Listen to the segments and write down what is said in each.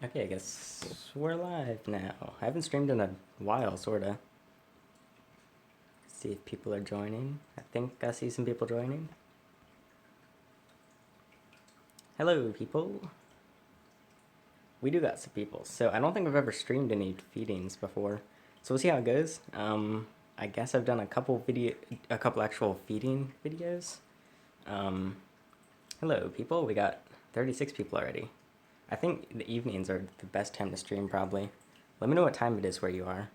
Okay, I guess we're live now. I haven't streamed in a while, sorta. See if people are joining. I think I see some people joining. Hello, people. We do got some people. So I don't think I've ever streamed any feedings before. So we'll see how it goes. I guess I've done a couple actual feeding videos. Hello, people. We got 36 people already. I think the evenings are the best time to stream, probably. Let me know what time it is where you are.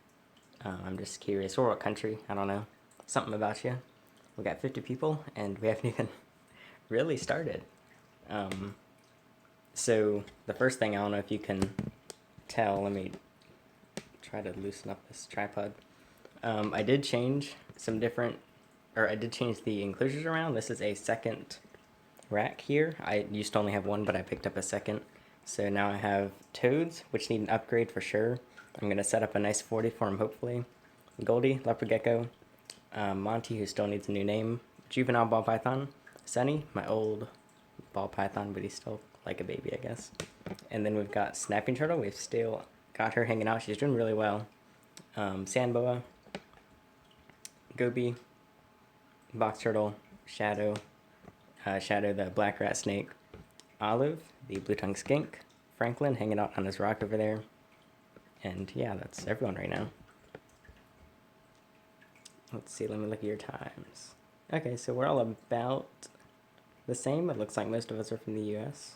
I'm just curious. Or what country. I don't know. Something about you. We got 50 people, and we haven't even really started. So the first thing, I don't know if you can tell. Let me try to loosen up this tripod. I did change I did change the enclosures around. This is a second rack here. I used to only have one, but I picked up a second. So now I have toads, which need an upgrade for sure. I'm going to set up a nice 40 for him, hopefully. Goldie, leopard gecko, Monty, who still needs a new name, juvenile ball python, Sunny, my old ball python, but he's still like a baby, I guess. And then we've got snapping turtle. We've still got her hanging out. She's doing really well. Sand boa, goby, box turtle, Shadow, the black rat snake, Olive, the blue tongue skink, Franklin hanging out on his rock over there. And yeah, that's everyone right now. Let's see, let me look at your times. Okay, so we're all about the same. It looks like most of us are from the US.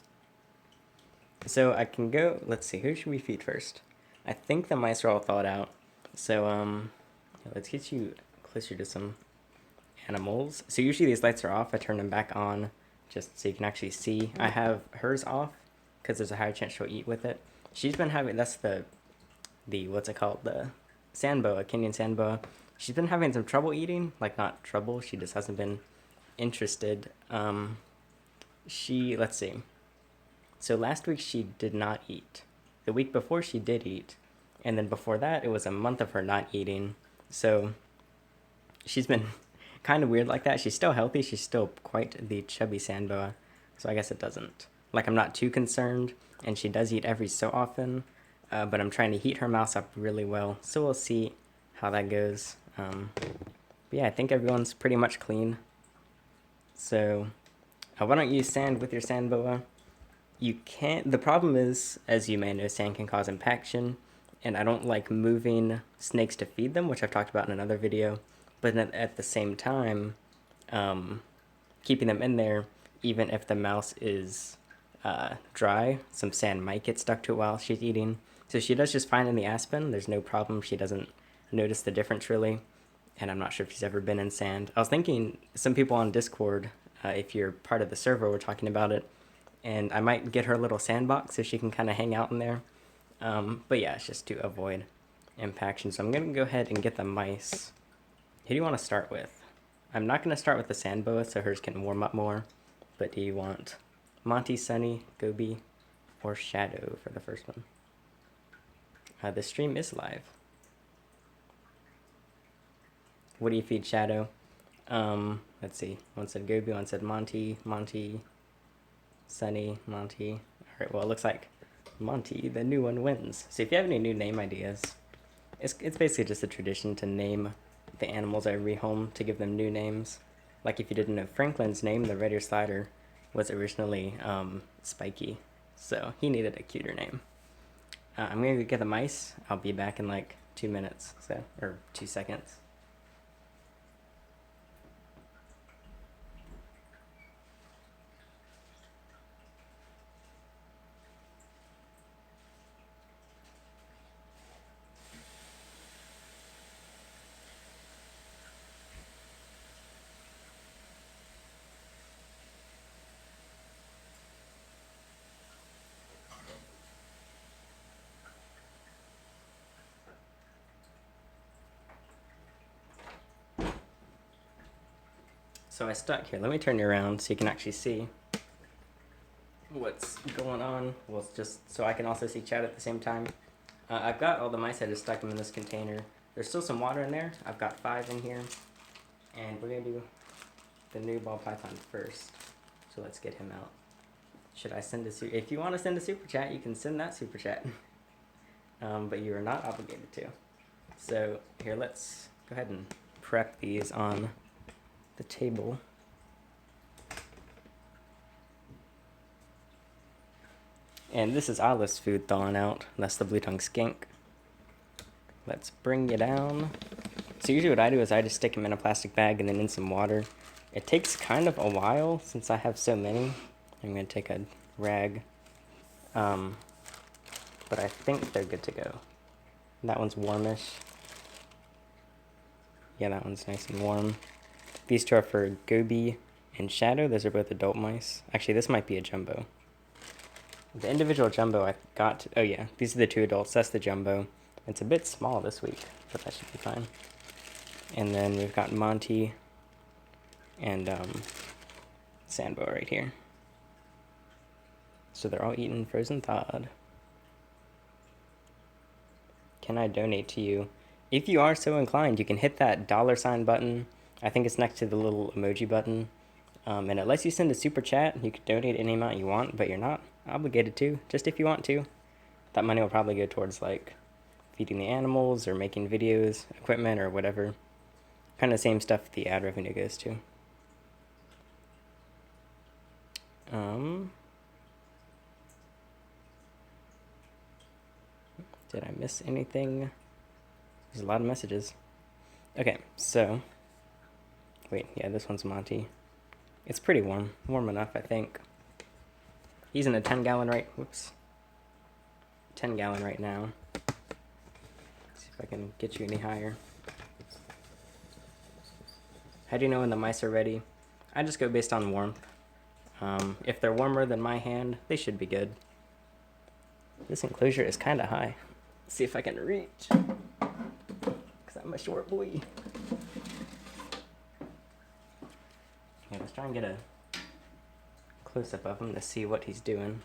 So I can go, let's see, who should we feed first? I think the mice are all thawed out. So let's get you closer to some animals. So usually these lights are off. I turn them back on just so you can actually see. I have hers off because there's a higher chance she'll eat with it. She's been having, that's the what's it called? The sand boa, Kenyan sand boa. She's been having some trouble eating. Like, not trouble, she just hasn't been interested. Let's see. So last week she did not eat. The week before she did eat. And then before that, it was a month of her not eating. So she's been kind of weird like that. She's still healthy. She's still quite the chubby sand boa. So I guess it doesn't. Like, I'm not too concerned. And she does eat every so often. But I'm trying to heat her mouse up really well. So we'll see how that goes. But yeah, I think everyone's pretty much clean. So why don't you sand with your sand boa? You can't. The problem is, as you may know, sand can cause impaction. And I don't like moving snakes to feed them, which I've talked about in another video. But at the same time, keeping them in there, even if the mouse is dry, some sand might get stuck to it while she's eating. So she does just fine in the aspen. There's no problem. She doesn't notice the difference really. And I'm not sure if she's ever been in sand. I was thinking some people on Discord, if you're part of the server, were talking about it. And I might get her a little sandbox so she can kind of hang out in there. But yeah, it's just to avoid impaction. So I'm going to go ahead and get the mice. Who do you want to start with? I'm not going to start with the sand boa so hers can warm up more. But do you want Monty, Sunny, Goby, or Shadow for the first one? The stream is live. What do you feed Shadow? Let's see. One said Goby, one said Monty, Sunny, Monty. Alright, well, it looks like Monty, the new one, wins. So if you have any new name ideas, it's basically just a tradition to name the animals I rehome to give them new names. Like if you didn't know, Franklin's name, the red ear slider, was originally Spiky. So he needed a cuter name. I'm going to get the mice. I'll be back in like 2 minutes, or 2 seconds. So I stuck here. Let me turn you around so you can actually see what's going on. Well, it's just so I can also see chat at the same time. I've got all the mice. I just stuck them in this container. There's still some water in there. I've got 5 in here. And we're going to do the new ball python first. So let's get him out. Should I send a if you want to send a super chat, you can send that super chat. But you are not obligated to. So here, let's go ahead and prep these on the table. And this is Olive's food thawing out. That's the blue tongue skink. Let's bring you down. So usually what I do is I just stick them in a plastic bag and then in some water. It takes kind of a while since I have so many. I'm going to take a rag. But I think they're good to go. That one's warmish. Yeah, that one's nice and warm. These two are for Gobi and Shadow. Those are both adult mice. Actually, this might be a jumbo. The individual jumbo I got... oh yeah, these are the two adults. That's the jumbo. It's a bit small this week, but that should be fine. And then we've got Monty and Sambo right here. So they're all eating frozen thawed. Can I donate to you? If you are so inclined, you can hit that $ button. I think it's next to the little emoji button. And it lets you send a super chat. You can donate any amount you want, but you're not obligated to, just if you want to. That money will probably go towards like feeding the animals or making videos, equipment, or whatever. Kind of the same stuff the ad revenue goes to. Did I miss anything? There's a lot of messages. Okay, so... wait, yeah, this one's Monty. It's pretty warm. Warm enough, I think. He's in a 10-gallon right... whoops. 10-gallon right now. Let's see if I can get you any higher. How do you know when the mice are ready? I just go based on warmth. If they're warmer than my hand, they should be good. This enclosure is kind of high. Let's see if I can reach. Because I'm a short boy. Yeah, let's try and get a close-up of him to see what he's doing.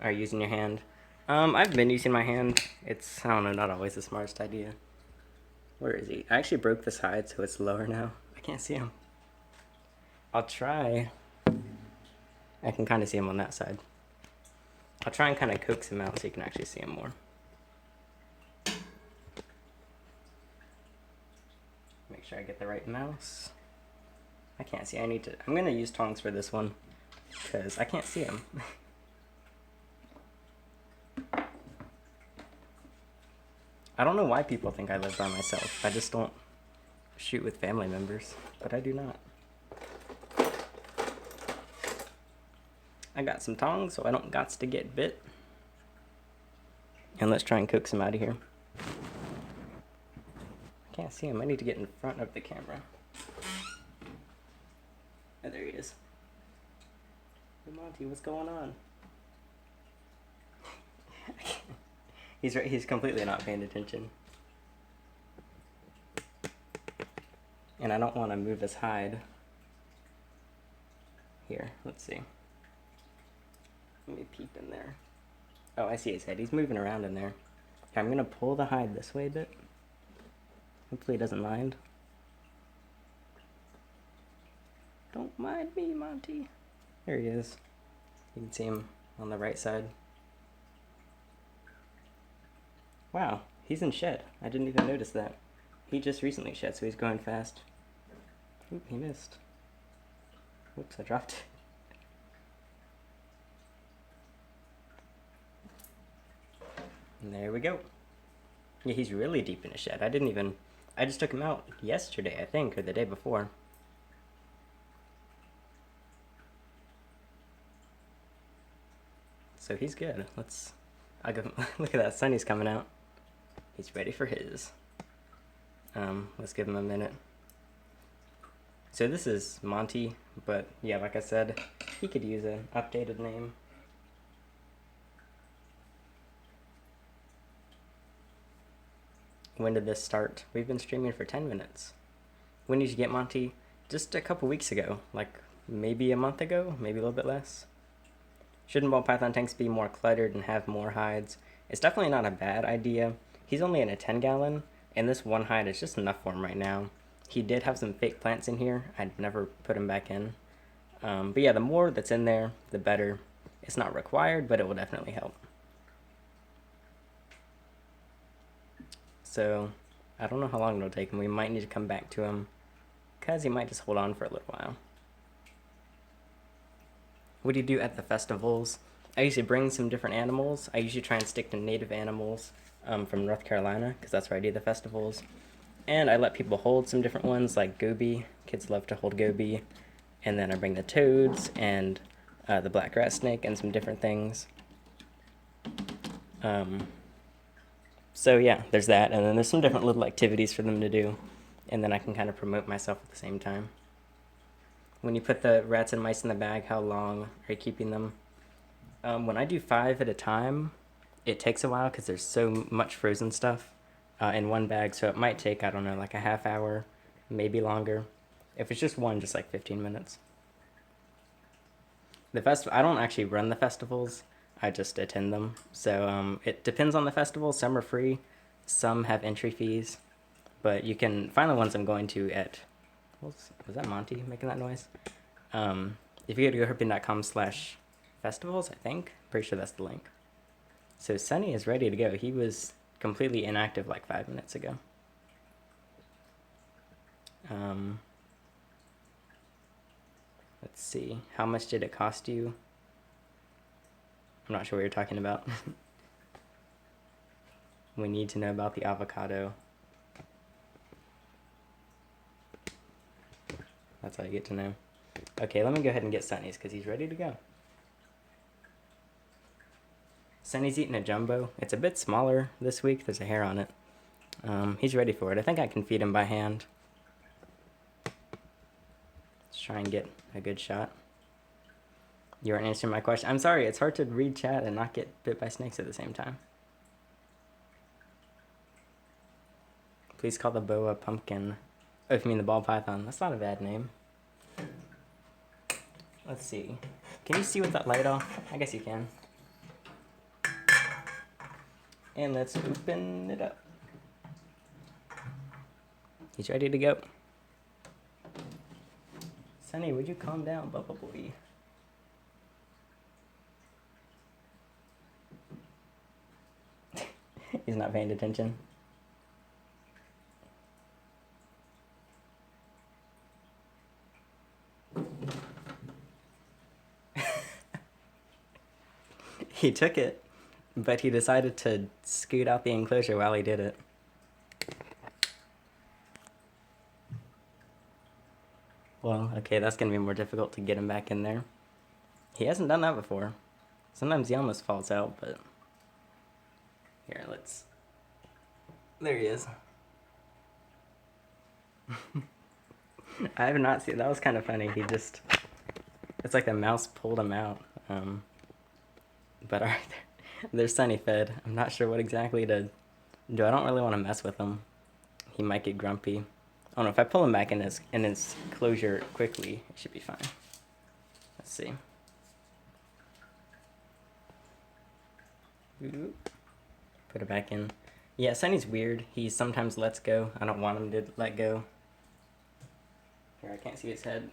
Are you using your hand? I've been using my hand. It's, I don't know, not always the smartest idea. Where is he? I actually broke this hide, so it's lower now. I can't see him. I'll try. I can kind of see him on that side. I'll try and kind of coax him out so you can actually see him more. Make sure I get the right mouse. I can't see. I'm going to use tongs for this one because I can't see him. I don't know why people think I live by myself. I just don't shoot with family members, but I do not. I got some tongs so I don't gots to get bit. And let's try and coax him out of here. I can't see him. I need to get in front of the camera. Oh, there he is. Hey, Monty, what's going on? He's completely not paying attention. And I don't want to move his hide. Here, let's see. Let me peep in there. Oh, I see his head. He's moving around in there. Okay, I'm going to pull the hide this way a bit. Hopefully he doesn't mind. Don't mind me, Monty. There he is. You can see him on the right side. Wow, he's in shed. I didn't even notice that. He just recently shed, so he's going fast. Oop, he missed. Whoops, I dropped it. And there we go. Yeah, he's really deep in a shed. I just took him out yesterday, I think, or the day before. So he's good. I'll give him, look at that, Sunny's coming out. He's ready for his. Let's give him a minute. So this is Monty, but yeah, like I said, he could use an updated name. When did this start? We've been streaming for 10 minutes. When did you get Monty? Just a couple weeks ago, like maybe a month ago, maybe a little bit less. Shouldn't ball python tanks be more cluttered and have more hides? It's definitely not a bad idea. He's only in a 10-gallon, and this one hide is just enough for him right now. He did have some fake plants in here. I'd never put him back in. But yeah, the more that's in there, the better. It's not required, but it will definitely help. So I don't know how long it'll take him. We might need to come back to him because he might just hold on for a little while. What do you do at the festivals? I usually bring some different animals. I usually try and stick to native animals from North Carolina because that's where I do the festivals. And I let people hold some different ones like goby. Kids love to hold goby. And then I bring the toads and the black rat snake and some different things. So yeah, there's that. And then there's some different little activities for them to do. And then I can kind of promote myself at the same time. When you put the rats and mice in the bag, how long are you keeping them? When I do 5 at a time, it takes a while because there's so much frozen stuff in one bag. So it might take, I don't know, like a half hour, maybe longer. If it's just one, just like 15 minutes. I don't actually run the festivals. I just attend them. So it depends on the festival. Some are free. Some have entry fees. But you can find the ones I'm going to at... Was that Monty making that noise? If you go to goherping.com/festivals, I think. Pretty sure that's the link. So Sunny is ready to go. He was completely inactive like 5 minutes ago. Let's see. How much did it cost you? I'm not sure what you're talking about. We need to know about the avocado. That's all you get to know. Okay, let me go ahead and get Sunny's because he's ready to go. Sunny's eating a jumbo. It's a bit smaller this week. There's a hair on it. He's ready for it. I think I can feed him by hand. Let's try and get a good shot. You aren't answering my question. I'm sorry, it's hard to read chat and not get bit by snakes at the same time. Please call the boa pumpkin. Oh, if you mean the ball python. That's not a bad name. Let's see. Can you see with that light off? I guess you can. And let's open it up. He's ready to go. Sunny, would you calm down, Bubba Boy? He's not paying attention. He took it, but he decided to scoot out the enclosure while he did it. Well, okay, that's going to be more difficult to get him back in there. He hasn't done that before. Sometimes he almost falls out, but... Here, let's... There he is. I have not seen... That was kind of funny. He just... It's like the mouse pulled him out. But alright, there's Sunny fed. I'm not sure what exactly to do. I don't really want to mess with him. He might get grumpy. Oh no, if I pull him back in his closure quickly, it should be fine. Let's see. Put it back in. Yeah, Sunny's weird. He sometimes lets go. I don't want him to let go. Here, I can't see his head.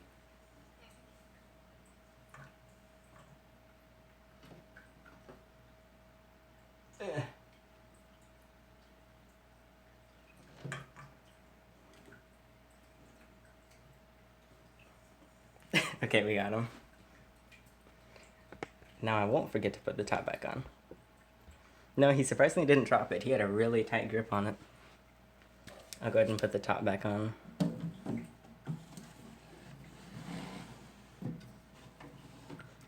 Okay, we got him. Now I won't forget to put the top back on. No, he surprisingly didn't drop it. He had a really tight grip on it. I'll go ahead and put the top back on.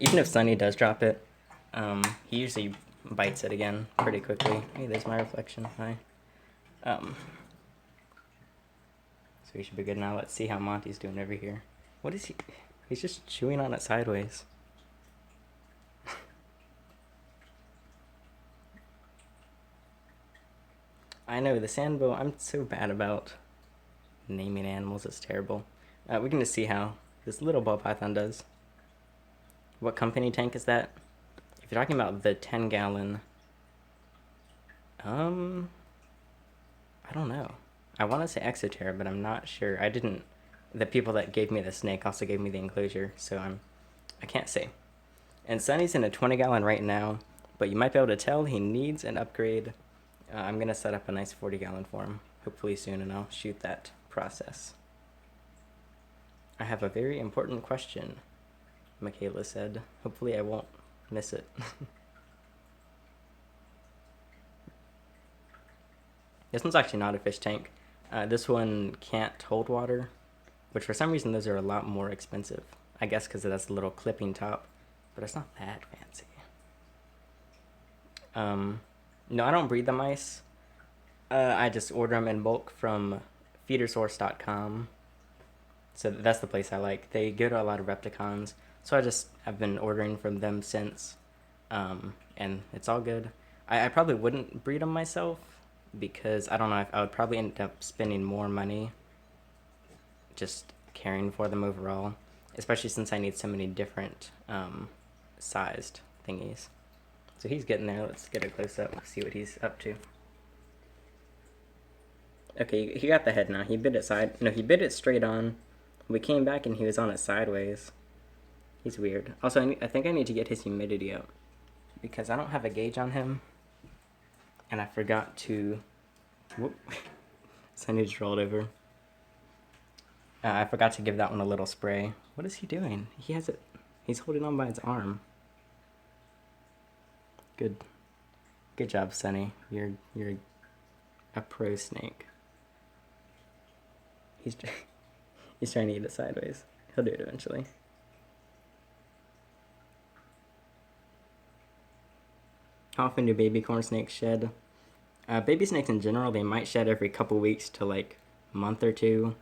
Even if Sunny does drop it, he usually bites it again pretty quickly. Hey, there's my reflection. Hi. So we should be good now. Let's see how Monty's doing over here. What is he? He's just chewing on it sideways. I know, the sandbow, I'm so bad about naming animals. It's terrible. We can just see how this little ball python does. What company tank is that? If you're talking about the 10-gallon... I don't know. I want to say Exoterra, but I'm not sure. The people that gave me the snake also gave me the enclosure, so I'm I can't say. And Sunny's in a 20-gallon right now, but you might be able to tell he needs an upgrade. I'm going to set up a nice 40-gallon for him, hopefully soon, and I'll shoot that process. I have a very important question, Michaela said. Hopefully I won't miss it. This one's actually not a fish tank. This one can't hold water, which for some reason those are a lot more expensive. I guess because it has a little clipping top, but it's not that fancy. No, I don't breed the mice. I just order them in bulk from feedersource.com. So that's the place I like. They go to a lot of Repticons, so I've been ordering from them since, and it's all good. I probably wouldn't breed them myself, because I don't know, if I would probably end up spending more money just caring for them overall, especially since I need so many different sized thingies. So he's getting there. Let's get a close up, see what he's up to. Okay, he got the head now. He bit it straight on. We came back and he was on it sideways. He's weird. Also, I think I need to get his humidity up, because I don't have a gauge on him, and I forgot to, whoop, so I need to roll it over. I forgot to give that one a little spray. What is he doing? He's holding on by its arm. Good job, Sunny. You're a pro snake. He's trying to eat it sideways. He'll do it eventually. How often do baby corn snakes shed? Baby snakes in general, they might shed every couple weeks to like a month or two.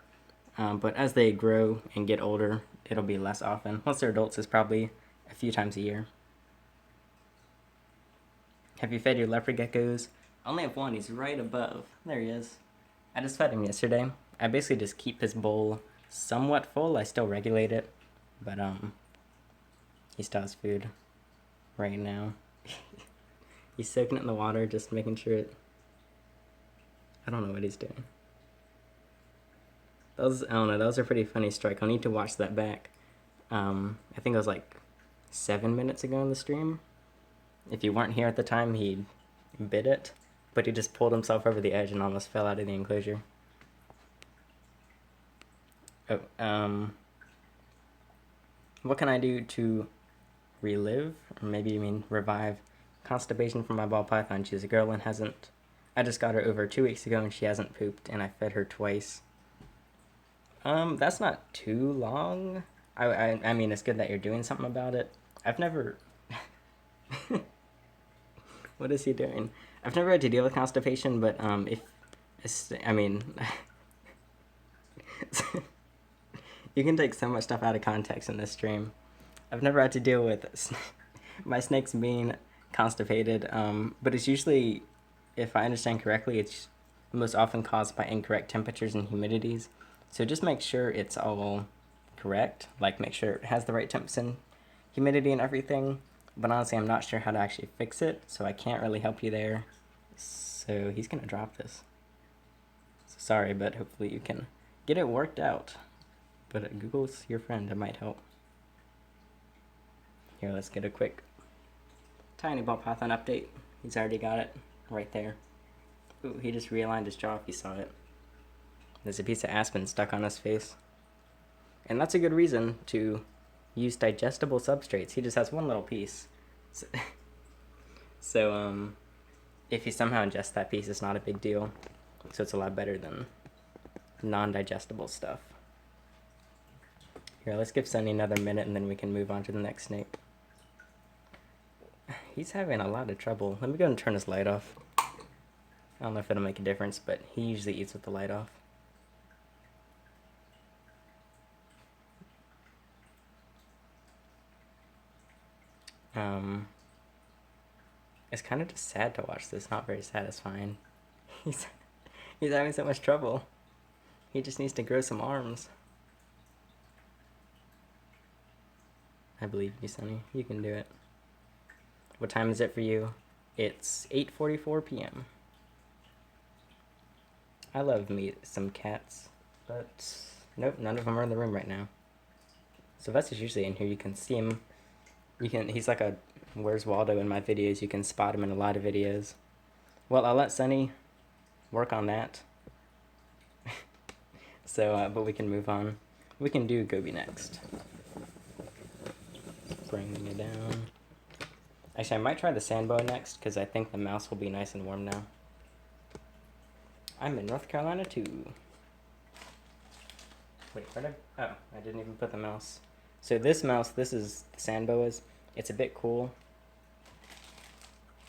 But as they grow and get older, it'll be less often. Once they're adults, it's probably a few times a year. Have you fed your leopard geckos? I only have one. He's right above. There he is. I just fed him yesterday. I basically just keep his bowl somewhat full. I still regulate it, but he still has food right now. He's soaking it in the water, just making sure it... I don't know what he's doing. I don't know, that was a pretty funny strike. I'll need to watch that back. I think it was like 7 minutes ago in the stream. If you weren't here at the time, he bit it, but he just pulled himself over the edge and almost fell out of the enclosure. What can I do to relive, or maybe you mean revive, constipation from my ball python? She's a girl and hasn't... I just got her over 2 weeks ago and she hasn't pooped, and I fed her twice. That's not too long. I mean, it's good that you're doing something about it. I've never... What is he doing? I've never had to deal with constipation, but I mean... You can take so much stuff out of context in this stream. I've never had to deal with my snakes being constipated, but it's usually, if I understand correctly, it's most often caused by incorrect temperatures and humidities. So just make sure it's all correct, like make sure it has the right temps and humidity and everything. But honestly, I'm not sure how to actually fix it, so I can't really help you there. So he's gonna drop this. So sorry, but hopefully you can get it worked out. But Google's your friend, it might help. Here, let's get a quick tiny ball python update. He's already got it right there. Ooh, he just realigned his jaw if you saw it. There's a piece of aspen stuck on his face. And that's a good reason to use digestible substrates. He just has one little piece. So if you somehow ingest that piece, it's not a big deal. So it's a lot better than non-digestible stuff. Here, let's give Sunny another minute and then we can move on to the next snake. He's having a lot of trouble. Let me go and turn his light off. I don't know if it'll make a difference, but he usually eats with the light off. It's kind of just sad to watch this, not very satisfying. He's having so much trouble. He just needs to grow some arms. I believe you, Sunny. You can do it. What time is it for you? It's 8:44 p.m. I love some cats, but nope, none of them are in the room right now. Sylvester's usually in here. You can see him He's like a Where's Waldo in my videos. You can spot him in a lot of videos. Well, I'll let Sunny work on that. So, but we can move on. We can do Gobi next. Bringing it down. Actually, I might try the sand boa next, because I think the mouse will be nice and warm now. I'm in North Carolina, too. Wait, where did I... Oh, I didn't even put the mouse. So this mouse, this is the sand boas. It's a bit cool.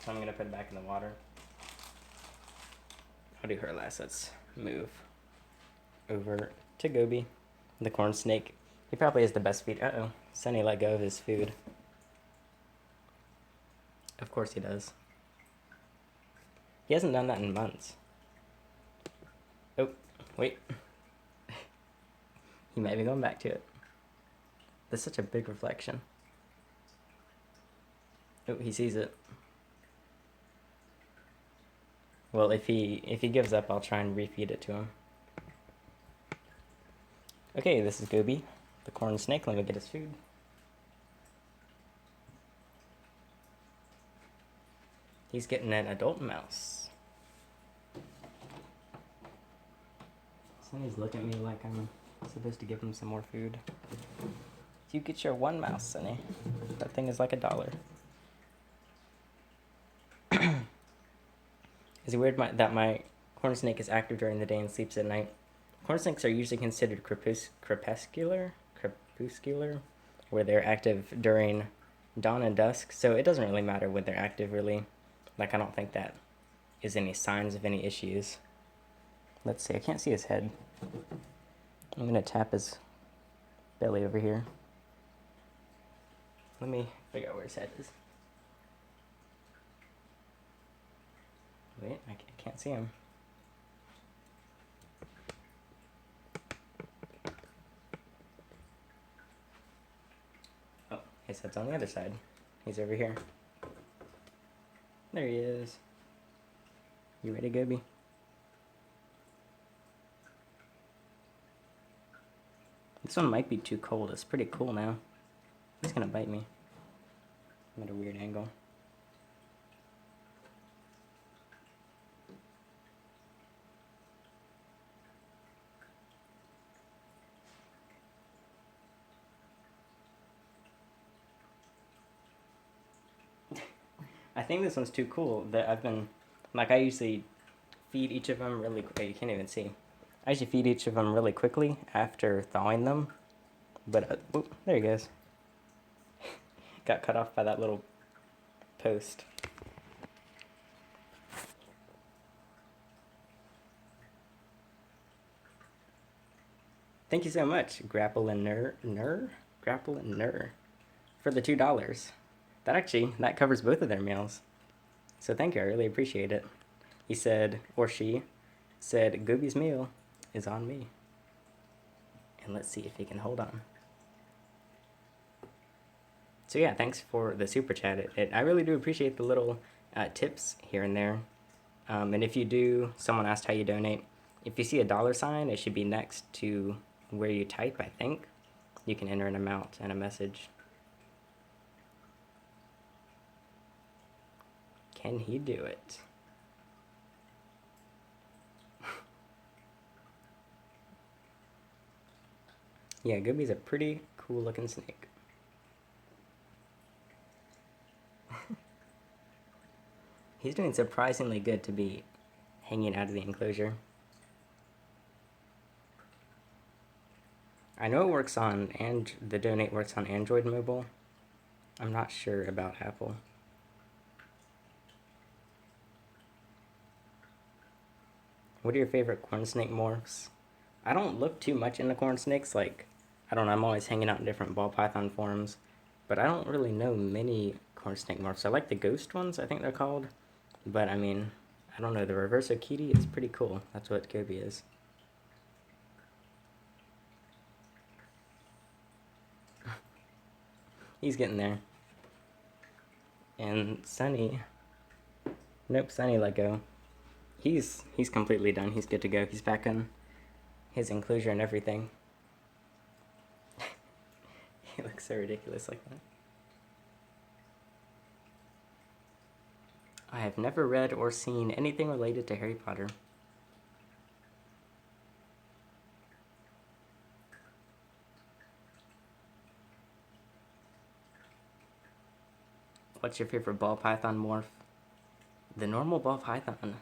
So I'm going to put it back in the water. I'll do her last. Let's move over to Gobi, the corn snake. He probably has the best feed. Uh-oh. Sunny let go of his food. Of course he does. He hasn't done that in months. Oh, wait. He might be going back to it. There's such a big reflection. Oh, he sees it. Well, if he gives up, I'll try and refeed it to him. Okay, this is Gobi, the corn snake. Let me get his food. He's getting an adult mouse. Sunny's looking at me like I'm supposed to give him some more food. You get your one mouse, Sunny. That thing is like $1. Is it weird that my corn snake is active during the day and sleeps at night? Corn snakes are usually considered crepuscular, where they're active during dawn and dusk, so it doesn't really matter when they're active, really. Like, I don't think that is any signs of any issues. Let's see, I can't see his head. I'm gonna tap his belly over here. Let me figure out where his head is. Wait, I can't see him. Oh, his head's on the other side. He's over here. There he is. You ready, Gobi? This one might be too cold. It's pretty cool now. He's gonna bite me. I'm at a weird angle. I think this one's too cool. That I've been, like, I usually feed each of them really quick. You can't even see. I usually feed each of them really quickly after thawing them. But, whoop, there he goes. Got cut off by that little post. Thank you so much, Grapple and Grapple and for the $2. That covers both of their meals. So thank you, I really appreciate it. He said, or she said, Gobi's meal is on me. And let's see if he can hold on. So yeah, thanks for the super chat. I really do appreciate the little tips here and there. And if you do, someone asked how you donate. If you see a $sign, it should be next to where you type, I think. You can enter an amount and a message. Can he do it? Yeah, Gobi's a pretty cool looking snake. He's doing surprisingly good to be hanging out of the enclosure. I know it works on, and the donate works on Android mobile. I'm not sure about Apple. What are your favorite corn snake morphs? I don't look too much into corn snakes. Like, I don't know, I'm always hanging out in different ball python forums. But I don't really know many corn snake morphs. I like the ghost ones, I think they're called. But, I mean, I don't know. The Reverso Kitty is pretty cool. That's what Gobi is. He's getting there. And Sunny... Nope, Sunny let go. He's completely done. He's good to go. He's back in his enclosure and everything. He looks so ridiculous like that. I have never read or seen anything related to Harry Potter. What's your favorite ball python morph? The normal ball python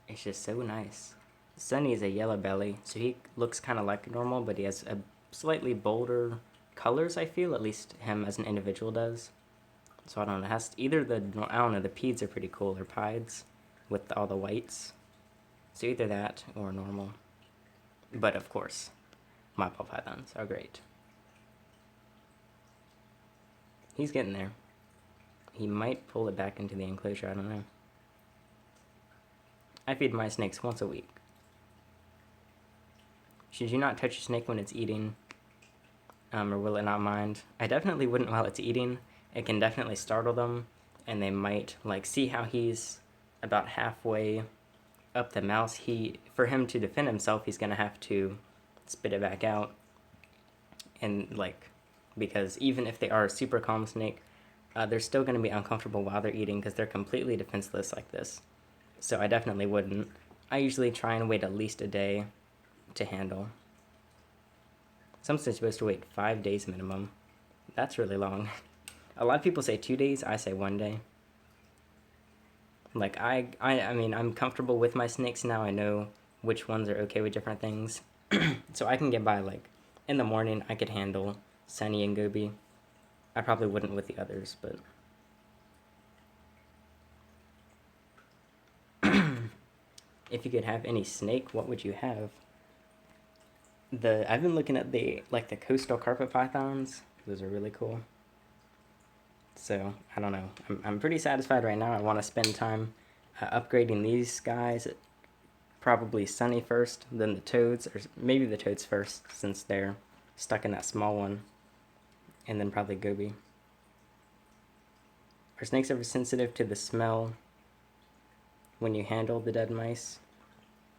is just so nice. Sunny is a yellow belly, so he looks kind of like normal, but he has a slightly bolder colors, I feel, at least him as an individual does. So I don't know, it has either the, I don't know, the PIDS are pretty cool, or PIDS, with all the whites. So either that or normal. But of course, my ball pythons are great. He's getting there. He might pull it back into the enclosure, I don't know. I feed my snakes once a week. Should you not touch a snake when it's eating? Or will it not mind? I definitely wouldn't while it's eating. It can definitely startle them, and they might, like, see how he's about halfway up the mouse. For him to defend himself, he's gonna have to spit it back out. And, like, because even if they are a super calm snake, they're still gonna be uncomfortable while they're eating because they're completely defenseless like this. So I definitely wouldn't. I usually try and wait at least a day to handle. Some snakes are supposed to wait 5 days minimum. That's really long. A lot of people say 2 days, I say 1 day. Like, I mean, I'm comfortable with my snakes now. I know which ones are okay with different things. So I can get by, like, in the morning, I could handle Sunny and Gobi. I probably wouldn't with the others, but... If you could have any snake, what would you have? I've been looking at the coastal carpet pythons. Those are really cool. So, I don't know. I'm pretty satisfied right now. I want to spend time upgrading these guys. Probably Sunny first, then the toads, or maybe the toads first, since they're stuck in that small one. And then probably Gobi. Are snakes ever sensitive to the smell when you handle the dead mice?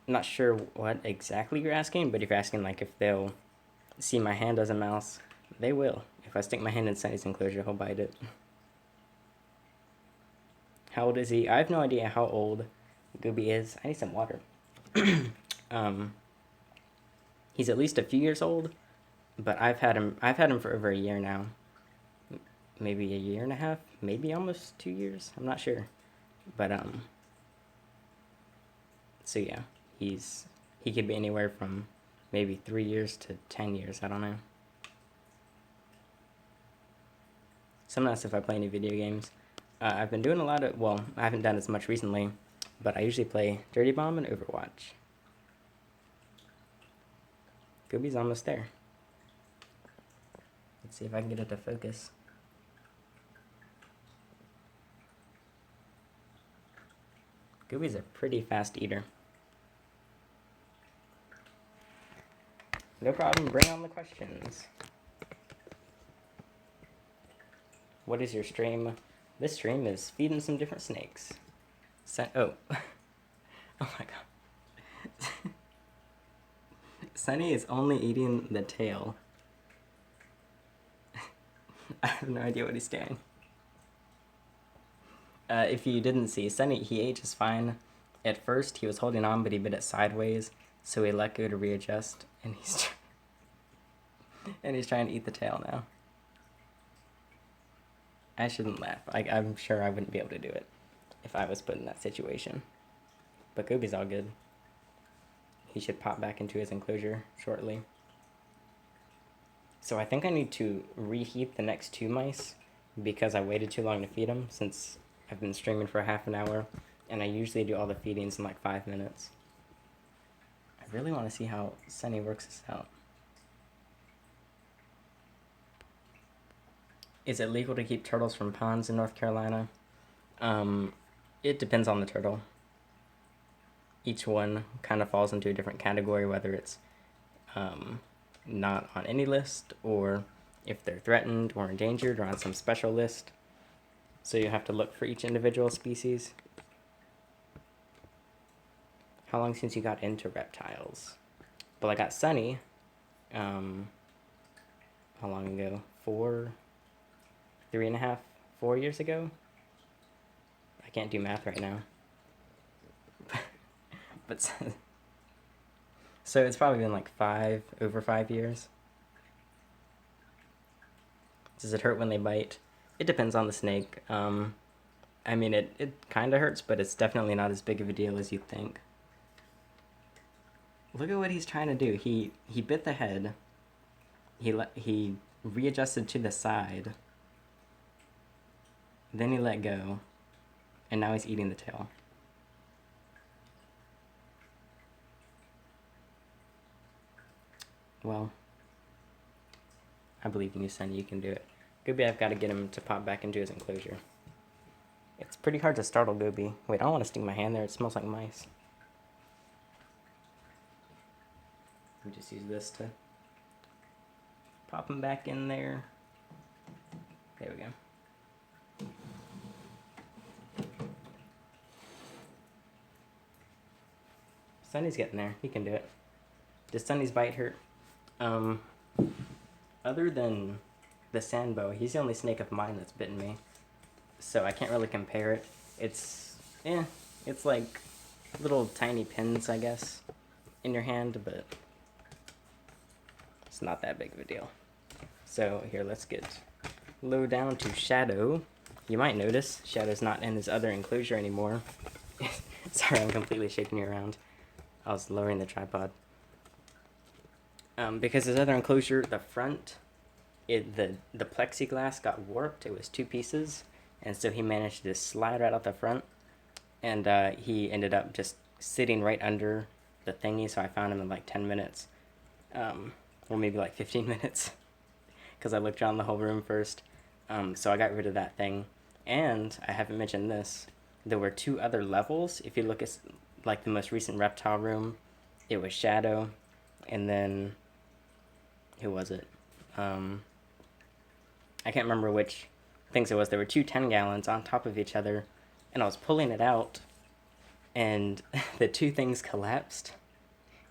I'm not sure what exactly you're asking, but if you're asking, like, if they'll see my hand as a mouse, they will. If I stick my hand in Sunny's enclosure, he'll bite it. How old is he? I have no idea how old Gobi is. I need some water. He's at least a few years old, but I've had him for over a year now. Maybe a year and a half, maybe almost 2 years. I'm not sure. But so yeah, he could be anywhere from maybe 3 years to 10 years, I don't know. Sometimes if I play any video games, I've been doing a lot of, well, I haven't done as much recently, but I usually play Dirty Bomb and Overwatch. Gobi's almost there. Let's see if I can get it to focus. Gobi's a pretty fast eater. No problem, bring on the questions. What is your stream? This stream is feeding some different snakes. Oh. Oh my god. Sunny is only eating the tail. I have no idea what he's doing. If you didn't see, Sunny, he ate just fine. At first, he was holding on, but he bit it sideways, so he let go to readjust, and he's trying to eat the tail now. I shouldn't laugh. I'm sure I wouldn't be able to do it if I was put in that situation. But Gobi's all good. He should pop back into his enclosure shortly. So I think I need to reheat the next 2 mice because I waited too long to feed them since I've been streaming for half an hour, and I usually do all the feedings in like 5 minutes. I really want to see how Sunny works this out. Is it legal to keep turtles from ponds in North Carolina? It depends on the turtle. Each one kind of falls into a different category, whether it's not on any list, or if they're threatened or endangered or on some special list. So you have to look for each individual species. How long since you got into reptiles? Well, I got Sunny, how long ago? 3.5, 4 years ago? I I can't do math right now. But so it's probably been like over 5 years. Does it hurt when they bite? It depends on the snake. I mean, it kind of hurts, but it's definitely not as big of a deal as you'd think. Look at what he's trying to do. He bit the head. He readjusted to the side. Then he let go. And now he's eating the tail. Well, I believe in you, son. You can do it. Goby, I've got to get him to pop back into his enclosure. It's pretty hard to startle Goby. Wait, I don't want to stick my hand there. It smells like mice. Let me just use this to pop him back in there. There we go. Sunny's getting there. He can do it. Does Sunny's bite hurt? Other than the sand boa, he's the only snake of mine that's bitten me. So I can't really compare it. It's like little tiny pins, I guess, in your hand, but it's not that big of a deal. So here, let's get low down to Shadow. You might notice Shadow's not in his other enclosure anymore. Sorry, I'm completely shaking you around. I was lowering the tripod. Because his other enclosure, the front, the plexiglass got warped. It was 2 pieces, and so he managed to slide right out the front, and he ended up just sitting right under the thingy, so I found him in like 10 minutes, or maybe like 15 minutes, because I looked around the whole room first. So I got rid of that thing, and I haven't mentioned this, there were 2 other levels. If you look at like the most recent reptile room, it was Shadow, and then who was it? I can't remember which things it was. There were 2 10-gallons on top of each other, and I was pulling it out, and the 2 things collapsed,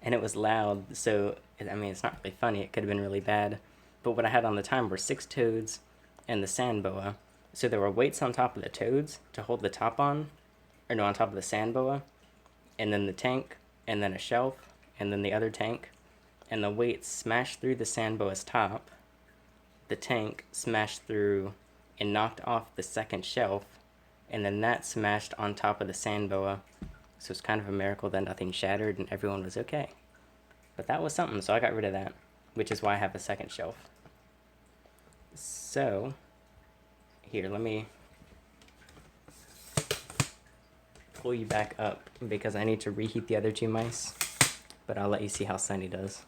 and it was loud. So I mean, it's not really funny. It could have been really bad. But what I had on the time were 6 toads and the sand boa. So there were weights on top of the toads to hold the top on, or no, on top of the sand boa, and then the tank, and then a shelf, and then the other tank, and the weights smashed through the sand boa's top. The tank smashed through and knocked off the second shelf, and then that smashed on top of the sand boa. So it's kind of a miracle that nothing shattered and everyone was okay. But that was something, so I got rid of that, which is why I have a second shelf. So, here, let me pull you back up because I need to reheat the other 2 mice, but I'll let you see how Sunny does.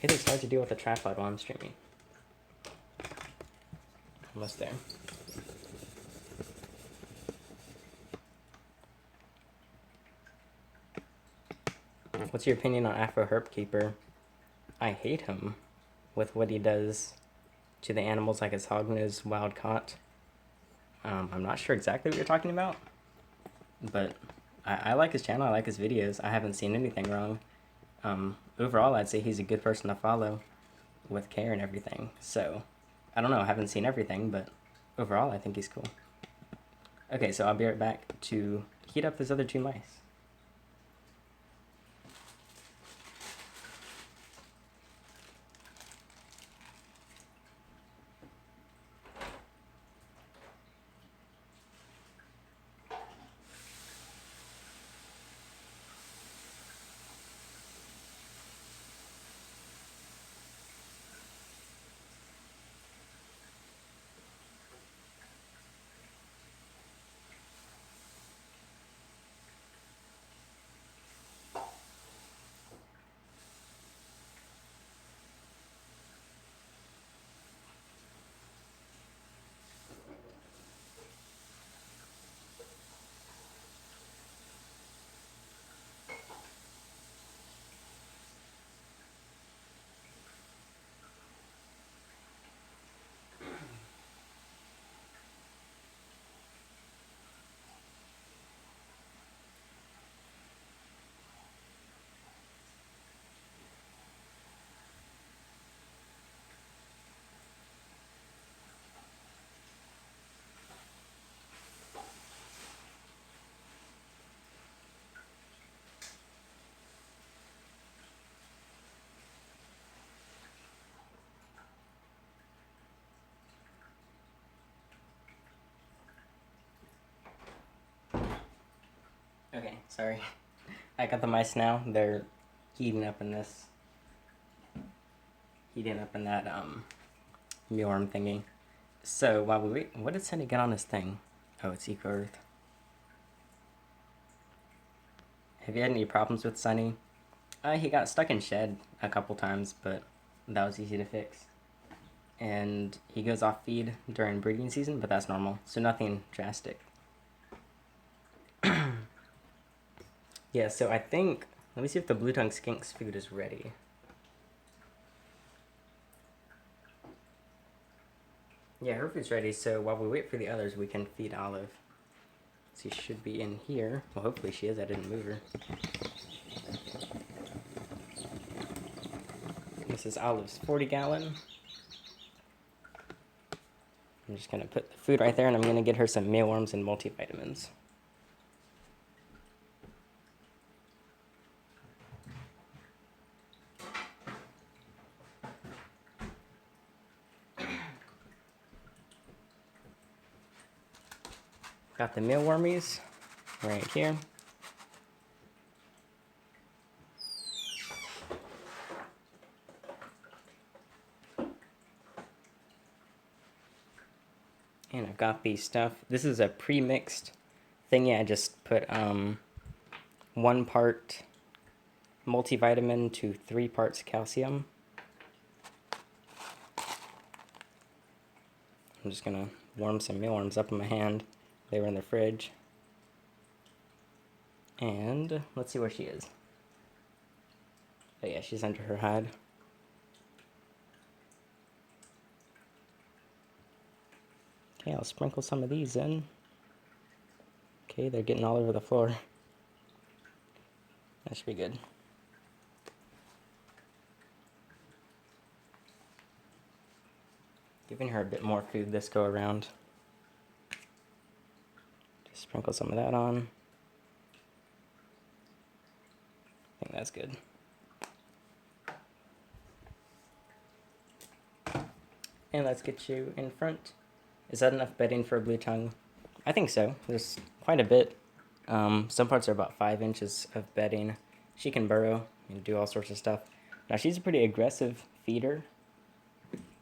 It is hard to deal with a tripod while I'm streaming. Almost there. What's your opinion on Afro Herp Keeper? I hate him with what he does to the animals, like his hognose wild caught. I'm not sure exactly what you're talking about, but I like his channel. I like his videos. I haven't seen anything wrong. Overall, I'd say he's a good person to follow with care and everything. So, I don't know. I haven't seen everything, but overall, I think he's cool. Okay, so I'll be right back to heat up those other 2 mice. Okay, sorry. I got the mice now. They're heating up in this. Heating up in that mealworm thingy. So while we wait, what did Sunny get on his thing? Oh, it's Eco Earth. Have you had any problems with Sunny? He got stuck in shed a couple times, but that was easy to fix. And he goes off feed during breeding season, but that's normal, so nothing drastic. Yeah, so I think, let me see if the blue tongue skink's food is ready. Yeah, her food's ready, so while we wait for the others, we can feed Olive. She should be in here. Well, hopefully she is. I didn't move her. This is Olive's 40-gallon. I'm just going to put the food right there, and I'm going to get her some mealworms and multivitamins. Got the mealwormies right here. And I've got the stuff. This is a pre-mixed thingy. I just put 1 part multivitamin to 3 parts calcium. I'm just gonna warm some mealworms up in my hand. They were in the fridge. And let's see where she is. Oh yeah, she's under her hide. Okay, I'll sprinkle some of these in. Okay, they're getting all over the floor. That should be good. Giving her a bit more food this go around. Just sprinkle some of that on. I think that's good. And let's get you in front. Is that enough bedding for a blue tongue? I think so. There's quite a bit. Some parts are about 5 inches of bedding. She can burrow and do all sorts of stuff. Now she's a pretty aggressive feeder.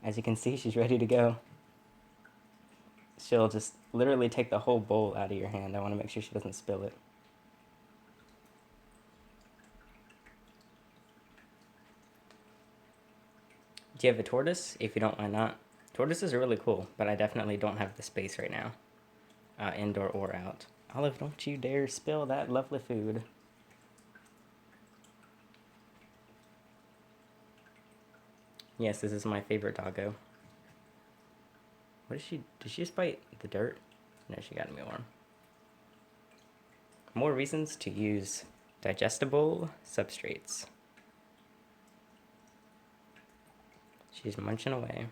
As you can see, she's ready to go. She'll just literally take the whole bowl out of your hand. I want to make sure she doesn't spill it. Do you have a tortoise? If you don't, why not? Tortoises are really cool, but I definitely don't have the space right now. Indoor or out. Olive, don't you dare spill that lovely food. Yes, this is my favorite doggo. What is she? Did she just bite the dirt? No, she got a mealworm. More reasons to use digestible substrates. She's munching away.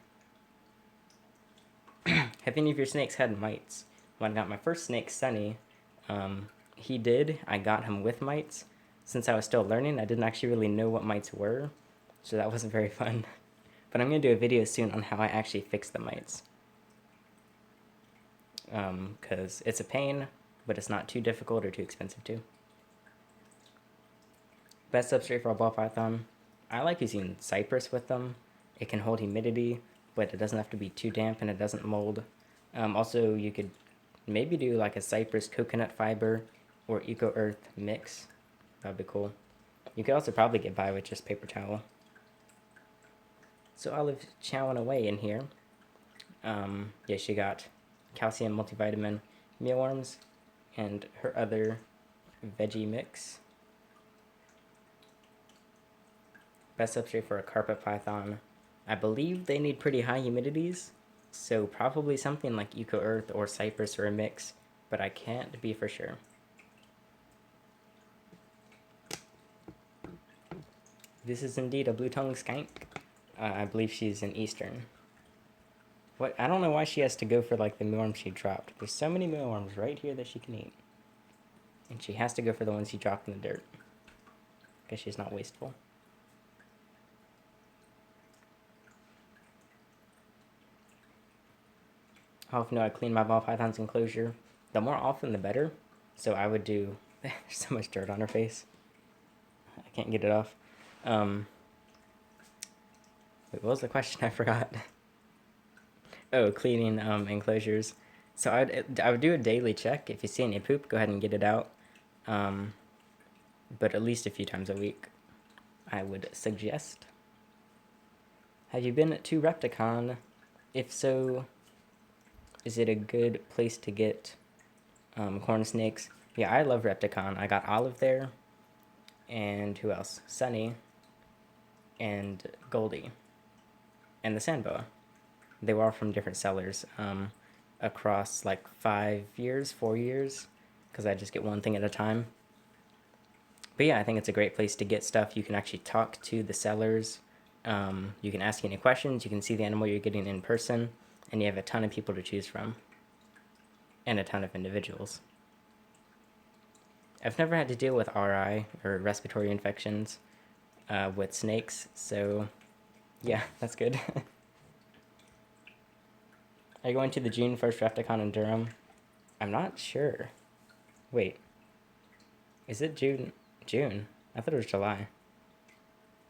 Have any of your snakes had mites? When I got my first snake, Sunny, he did. I got him with mites. Since I was still learning, I didn't actually really know what mites were, so that wasn't very fun. But I'm going to do a video soon on how I actually fix the mites. Because it's a pain, but it's not too difficult or too expensive too. Best substrate for a ball python. I like using cypress with them. It can hold humidity, but it doesn't have to be too damp and it doesn't mold. Also, you could maybe do like a cypress coconut fiber or Eco Earth mix. That'd be cool. You could also probably get by with just paper towel. So Olive's chowing away in here. Yeah, she got calcium multivitamin mealworms and her other veggie mix. Best substrate for a carpet python. I believe they need pretty high humidities, so probably something like Eco Earth or cypress or a mix, but I can't be for sure. This is indeed a blue-tongued skank. I believe she's an eastern. What? I don't know why she has to go for like the mealworms she dropped. There's so many mealworms right here that she can eat. And she has to go for the ones she dropped in the dirt. Because she's not wasteful. How often do I clean my ball python's enclosure? The more often the better. So I would do There's so much dirt on her face. I can't get it off. Wait, what was the question? I forgot. Oh, cleaning enclosures. So I would do a daily check. If you see any poop, go ahead and get it out. But at least a few times a week, I would suggest. Have you been to Repticon? If so, is it a good place to get corn snakes? Yeah, I love Repticon. I got Olive there, and who else? Sunny, and Goldie, and the Sandboa. They were all from different sellers across like 4 years, because I just get one thing at a time. But yeah, I think it's a great place to get stuff. You can actually talk to the sellers. You can ask any questions. You can see the animal you're getting in person, and you have a ton of people to choose from, and a ton of individuals. I've never had to deal with RI, or respiratory infections, with snakes, so yeah, that's good. Are you going to the June 1st Repticon in Durham? I'm not sure. Wait. Is it June? June? I thought it was July.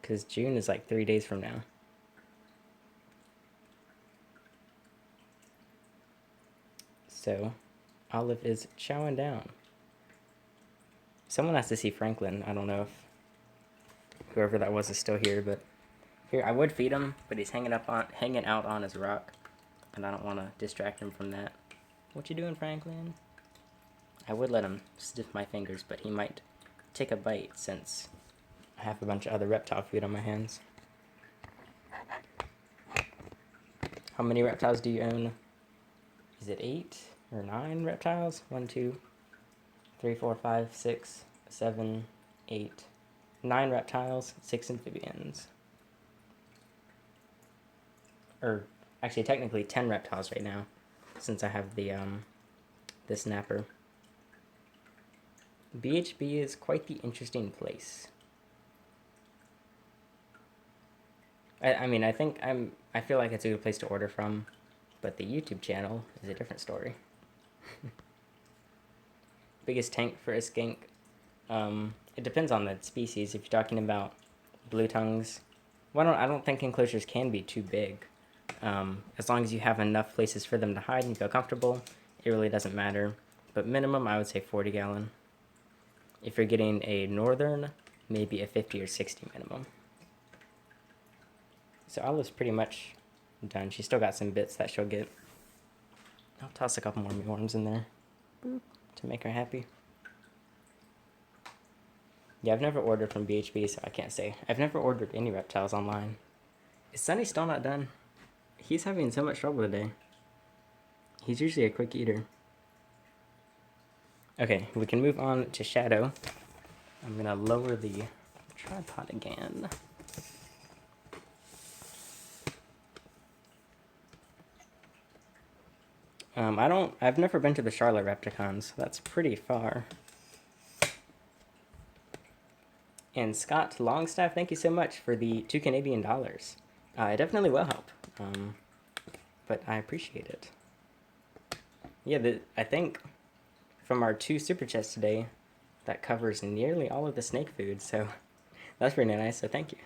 Because June is like 3 days from now. So, Olive is chowing down. Someone has to see Franklin. I don't know if whoever that was is still here, but here, I would feed him, but he's hanging out on his rock, and I don't want to distract him from that. What you doing, Franklin? I would let him sniff my fingers, but he might take a bite since I have a bunch of other reptile food on my hands. How many reptiles do you own? Is it 8 or 9 reptiles? 1, 2, 3, 4, 5, 6, 7, 8, 9 reptiles, 6 amphibians. Or actually, technically 10 reptiles right now, since I have the snapper. BHB is quite the interesting place. I mean, I feel like it's a good place to order from, but the YouTube channel is a different story. Biggest tank for a skink? It depends on the species. If you're talking about blue tongues, I don't think enclosures can be too big. As long as you have enough places for them to hide and feel comfortable, it really doesn't matter. But minimum, I would say 40 gallon. If you're getting a northern, maybe a 50 or 60 minimum. So Olive's pretty much done. She's still got some bits that she'll get. I'll toss a couple more mealworms in there. Boop, to make her happy. Yeah, I've never ordered from BHB, so I can't say. I've never ordered any reptiles online. Is Sunny still not done? He's having so much trouble today. He's usually a quick eater. Okay, we can move on to Shadow. I'm gonna lower the tripod again. I've never been to the Charlotte Repticons. That's pretty far. And Scott Longstaff, thank you so much for the $2 Canadian. It definitely will help. But I appreciate it. Yeah, I think from our 2 super chats today, that covers nearly all of the snake food, so that's pretty nice, so thank you.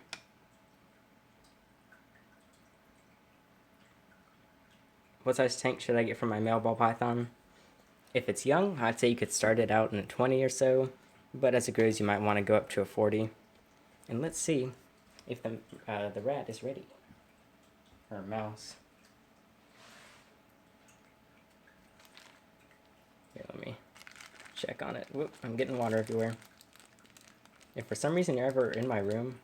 What size tank should I get for my male ball python? If it's young, I'd say you could start it out in a 20 or so, but as it grows, you might want to go up to a 40. And let's see if the rat is ready. Or mouse. Here, let me check on it. Whoop, I'm getting water everywhere. If for some reason you're ever in my room,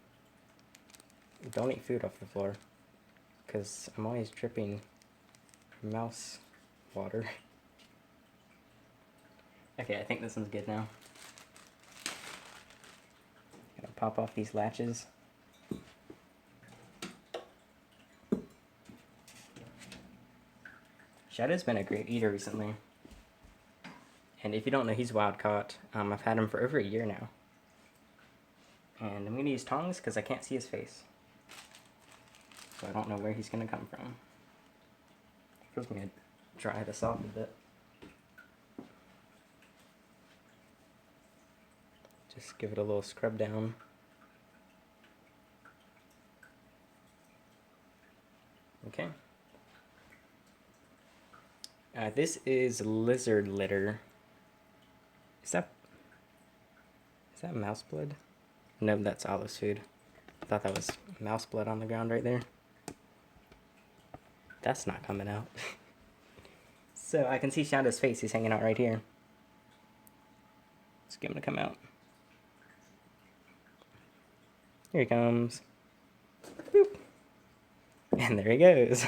don't eat food off the floor, because I'm always dripping mouse water. Okay, I think this one's good now. Gonna pop off these latches. Shadow's been a great eater recently. And if you don't know, he's wild caught. I've had him for over a year now. And I'm gonna use tongs because I can't see his face. So I don't know where he's gonna come from. First, I'm gonna dry this off a bit. Just give it a little scrub down. Okay. This is lizard litter. Is that mouse blood? No, that's Olive's food. I thought that was mouse blood on the ground right there. That's not coming out. So I can see Shadow's face. He's hanging out right here. Let's get him to come out. Here he comes. Boop. And there he goes.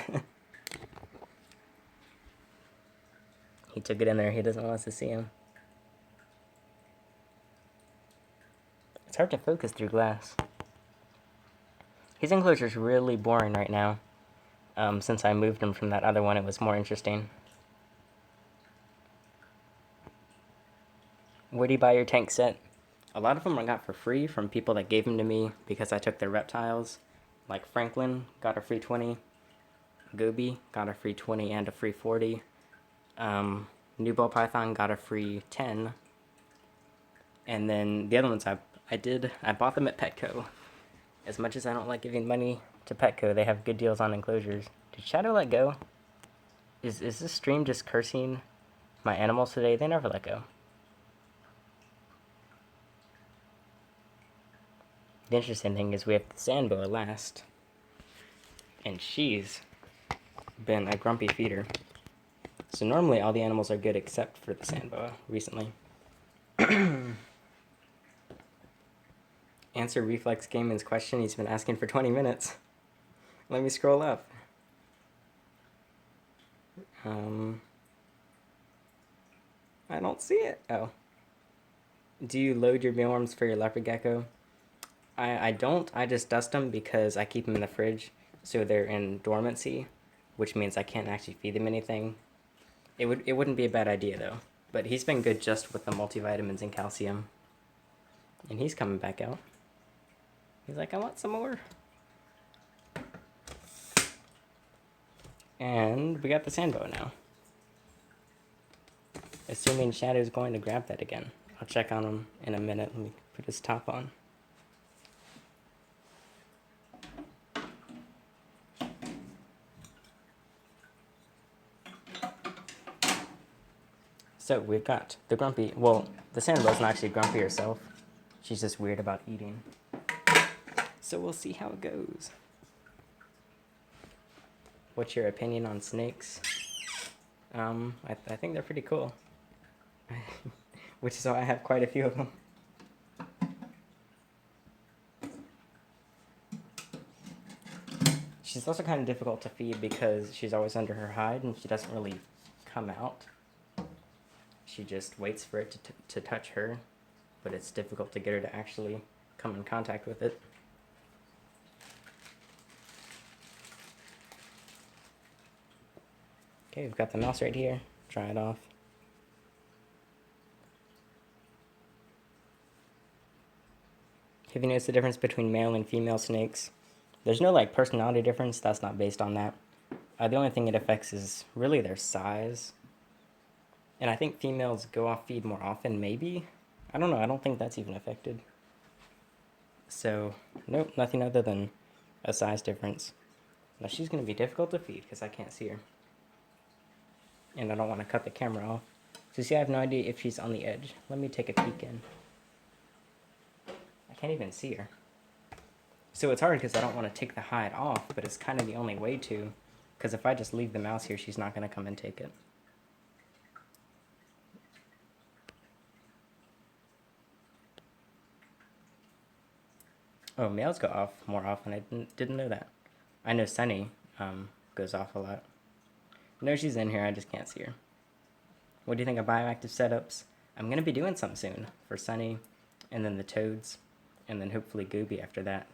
He took it in there. He doesn't want us to see him. It's hard to focus through glass. His enclosure's really boring right now. Since I moved him from that other one, it was more interesting. Where do you buy your tank set? A lot of them I got for free from people that gave them to me because I took their reptiles. Like Franklin got a free 20. Goby got a free 20 and a free 40. New Ball Python got a free 10. And then the other ones I bought them at Petco. As much as I don't like giving money to Petco, they have good deals on enclosures. Did Shadow let go? Is this stream just cursing my animals today? They never let go. The interesting thing is we have the sandboa last. And she's been a grumpy feeder. So normally all the animals are good except for the sandboa recently. Answer Reflex Gaming's question he's been asking for 20 minutes. Let me scroll up. I don't see it. Oh. Do you load your mealworms for your leopard gecko? I don't. I just dust them because I keep them in the fridge, so they're in dormancy, which means I can't actually feed them anything. It wouldn't be a bad idea though. But he's been good just with the multivitamins and calcium. And he's coming back out. He's like, I want some more. And we got the sandboa now. Assuming Shadow's going to grab that again. I'll check on him in a minute. Let me put his top on. So we've got the grumpy, well, the sandboa's not actually grumpy herself. She's just weird about eating. So we'll see how it goes. What's your opinion on snakes? I think they're pretty cool. Which is why I have quite a few of them. She's also kind of difficult to feed because she's always under her hide and she doesn't really come out. She just waits for it to touch her, but it's difficult to get her to actually come in contact with it. Okay, we've got the mouse right here. Try it off. Have you noticed the difference between male and female snakes? There's no like personality difference. That's not based on that. The only thing it affects is really their size. And I think females go off feed more often, maybe? I don't know, I don't think that's even affected. So, nope, nothing other than a size difference. Now she's going to be difficult to feed because I can't see her. And I don't want to cut the camera off. So see, I have no idea if she's on the edge. Let me take a peek in. I can't even see her. So it's hard because I don't want to take the hide off, but it's kind of the only way to. Because if I just leave the mouse here, she's not going to come and take it. Oh, males go off more often. I didn't know that. I know Sunny goes off a lot. No, she's in here. I just can't see her. What do you think of bioactive setups? I'm going to be doing something soon for Sunny, and then the toads, and then hopefully Gooby after that.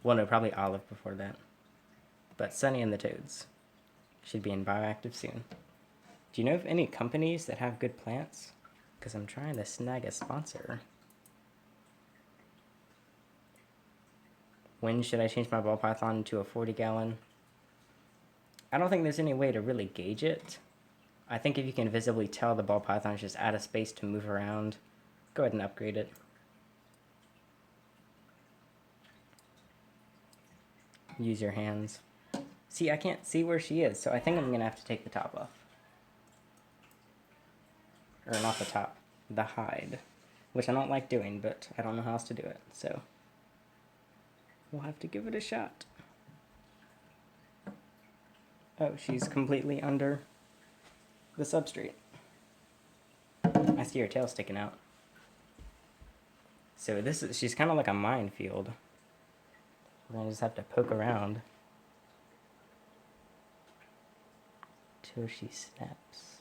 Well, no, probably Olive before that. But Sunny and the toads should be in bioactive soon. Do you know of any companies that have good plants? Because I'm trying to snag a sponsor. When should I change my ball python to a 40-gallon? I don't think there's any way to really gauge it. I think if you can visibly tell the ball python is just out of space to move around, go ahead and upgrade it. use your hands. See, I can't see where she is, so I think I'm going to have to take the top off. Or not the top, the hide. Which I don't like doing, but I don't know how else to do it, so we'll have to give it a shot. Oh, she's completely under the substrate. I see her tail sticking out. So she's kind of like a minefield. We're gonna just have to poke around till she snaps.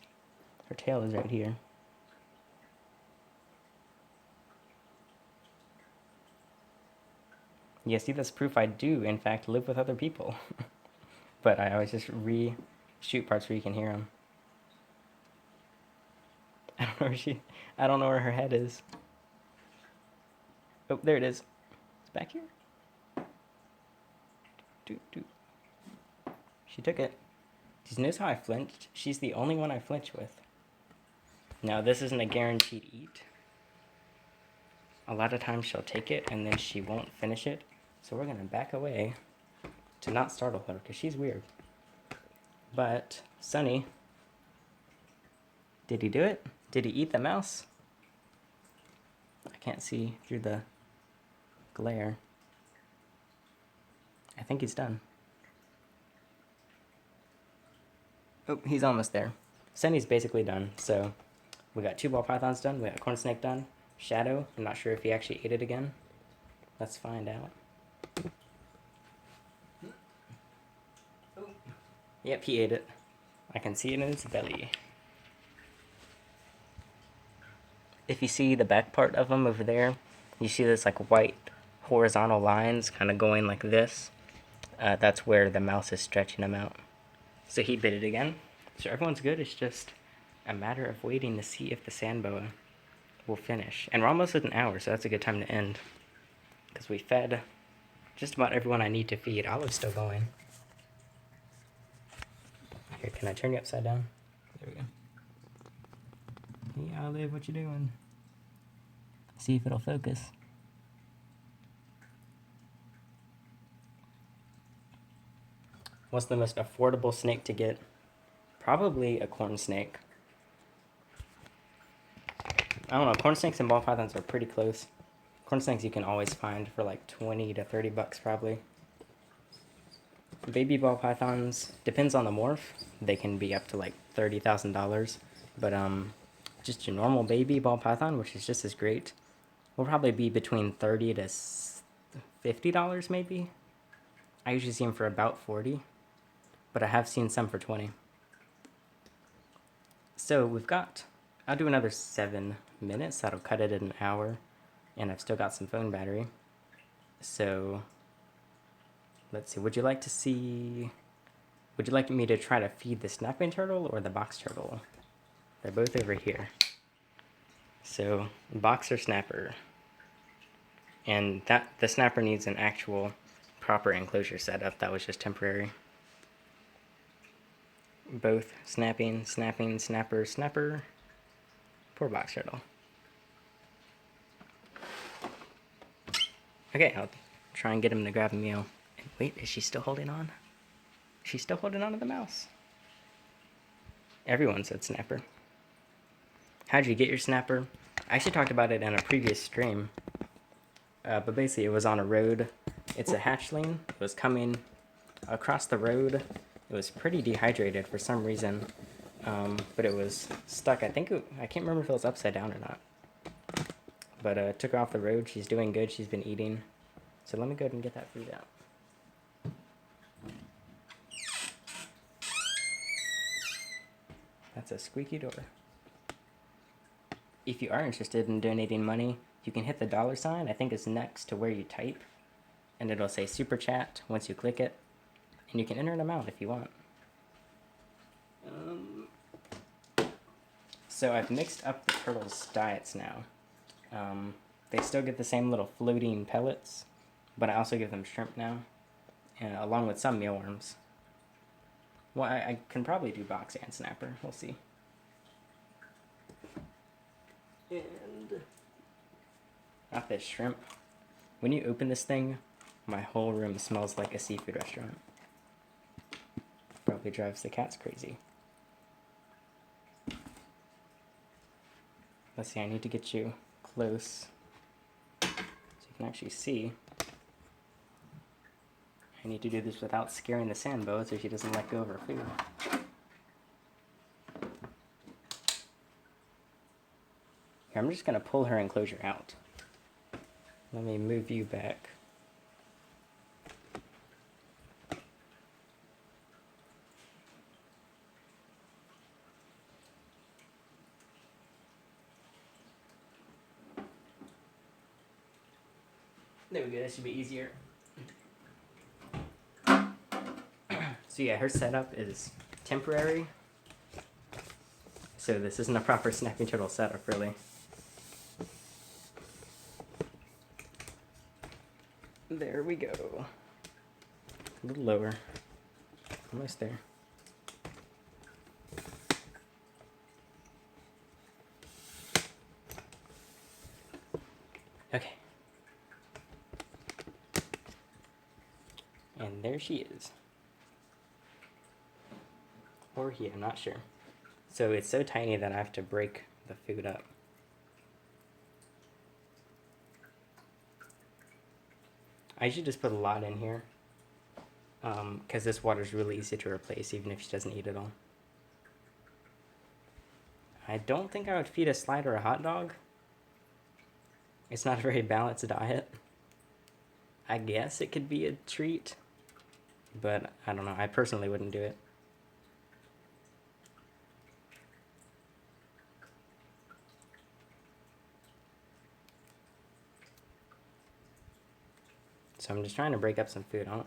Her tail is right here. Yeah, see, that's proof I do, in fact, live with other people. But I always just re-shoot parts where you can hear them. I don't know where her head is. Oh, there it is. It's back here. She took it. She knows how I flinched. She's the only one I flinch with. Now, this isn't a guaranteed eat. A lot of times she'll take it and then she won't finish it. So we're going to back away to not startle her because she's weird. But, Sunny, did he do it? Did he eat the mouse? I can't see through the glare. I think he's done. Oh, he's almost there. Sunny's basically done. So we got 2 ball pythons done. We got corn snake done. Shadow, I'm not sure if he actually ate it again. Let's find out. Oh. Yep, he ate it. I can see it in his belly. If you see the back part of him over there, you see this like white horizontal lines kind of going like this. That's where the mouse is stretching him out. So he bit it again. So everyone's good. It's just a matter of waiting to see if the sand boa will finish. And we're almost at an hour, so that's a good time to end. Because we fed just about everyone I need to feed. Olive's still going. Here, can I turn you upside down? There we go. Hey, Olive, what you doing? See if it'll focus. What's the most affordable snake to get? Probably a corn snake. I don't know, corn snakes and ball pythons are pretty close. Corn snakes you can always find for like 20 to 30 bucks probably. Baby ball pythons, depends on the morph. They can be up to like $30,000. But just your normal baby ball python, which is just as great, will probably be between $30 to $50 maybe. I usually see them for about 40, but I have seen some for 20. So we've got, I'll do another 7 minutes. That'll cut it at an hour, and I've still got some phone battery. So let's see, would you like me to try to feed the snapping turtle or the box turtle? They're both over here. So box or snapper. And the snapper needs an actual proper enclosure setup. That was just temporary. Both snapping, snapping, snapper, snapper. Poor box turtle. Okay, I'll try and get him to grab a meal. Wait, is she still holding on? She's still holding on to the mouse. Everyone said snapper. How'd you get your snapper? I actually talked about it in a previous stream. But basically it was on a road. It's a hatchling. It was coming across the road. It was pretty dehydrated for some reason. But it was stuck. I can't remember if it was upside down or not. But took her off the road. She's doing good. She's been eating. So let me go ahead and get that food out. That's a squeaky door. If you are interested in donating money, you can hit the $sign. I think it's next to where you type. And it'll say Super Chat once you click it. And you can enter an amount if you want. So I've mixed up the turtles' diets now. They still get the same little floating pellets, but I also give them shrimp now, along with some mealworms. Well, I can probably do box and snapper. We'll see. And not this shrimp. When you open this thing, My whole room smells like a seafood restaurant. Probably drives the cats crazy. Let's see, I need to get you close so you can actually see. I need to do this without scaring the sand boa so she doesn't let go of her food. Here, I'm just going to pull her enclosure out. Let me move you back. There we go, that should be easier. So yeah, her setup is temporary. So this isn't a proper snapping turtle setup, really. There we go. A little lower. Almost there. Okay. And there she is. Or he, I'm not sure. So it's so tiny that I have to break the food up. I usually just put a lot in here, because this water is really easy to replace even if she doesn't eat it all. I don't think I would feed a slider a hot dog. It's not a very balanced diet. I guess it could be a treat, but I don't know. I personally wouldn't do it. So I'm just trying to break up some food on it.